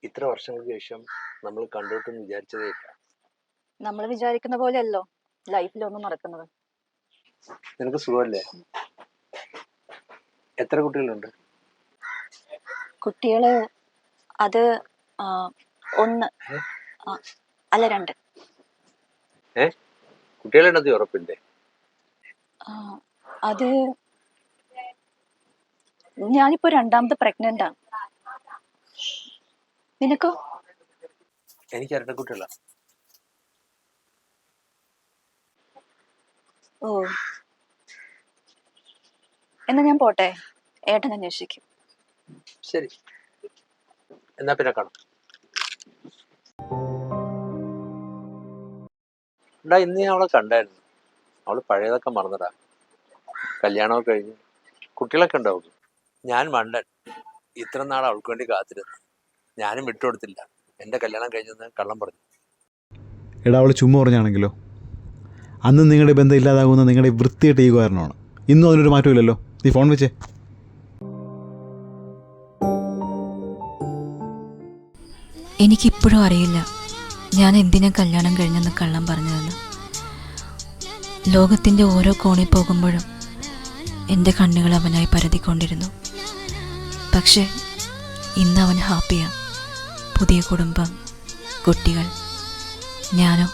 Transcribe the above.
ഇത്ര വർഷങ്ങൾക്ക് ശേഷം നമ്മൾ കണ്ടുകിട്ടെന്ന് വിചാരിച്ചതേ ഇല്ല. നമ്മൾ വിചാരിക്കുന്ന പോലെയല്ലോ ലൈഫിലൊന്നും നടക്കുന്നത്. നിനക്ക് സുഖമല്ലേ? എത്ര കുട്ടികളുണ്ട്? കുട്ടികള് അത് ഒന്ന് അല്ല 2. കുട്ടികളുണ്ടെന്ന് ഉറപ്പില്ലേ? അത് ഞാനിപ്പോ 2ാമത്തെ പ്രഗ്നന്റ് ആണ്. നിനക്കോ? എനിക്ക് 2 കുട്ടികളാ. ഓ, എന്നാ ഞാൻ പോട്ടെ, ഏട്ടൻ അന്വേഷിക്കും. ശരി, എന്നാ പിന്നെ കാണാം. ഇന്ന് ഞാൻ അവളെ കണ്ടായിരുന്നു. അവള് പഴയതൊക്കെ മറന്നടാ. കല്യാണമൊക്കെ കഴിഞ്ഞ് കുട്ടികളൊക്കെ ഉണ്ടാവും. ഞാൻ മണ്ടൻ, ഇത്ര നാൾ അവൾക്ക് വേണ്ടി കാത്തിരുന്നു. ഞാനും വിട്ടുകൊടുത്തില്ല. എൻ്റെ കല്യാണം കഴിഞ്ഞെന്ന് കള്ളം പറഞ്ഞു. എടാ, അവൾ ചുമ്മാ പറഞ്ഞാണെങ്കിലോ? അന്ന് നിങ്ങളുടെ ബന്ധം ഇല്ലാതാകുന്ന നിങ്ങളുടെ വൃത്തിയായിട്ട് ഈഗോ കാരണമാണ്. ഇന്നും അതിനൊരു മാറ്റമില്ലല്ലോ. നീ ഫോൺ വെച്ചേ. എനിക്കിപ്പോഴും അറിയില്ല ഞാൻ എന്തിനാ കല്യാണം കഴിഞ്ഞെന്ന് കള്ളം പറഞ്ഞതെന്ന്. ലോകത്തിൻ്റെ ഓരോ കോണിൽ പോകുമ്പോഴും എൻ്റെ കണ്ണുകൾ അവനായി പരതിക്കൊണ്ടിരുന്നു. പക്ഷേ ഇന്ന് അവൻ ഹാപ്പിയാണ്. പുതിയ കുടുംബം, കുട്ടികൾ. ഞാനോ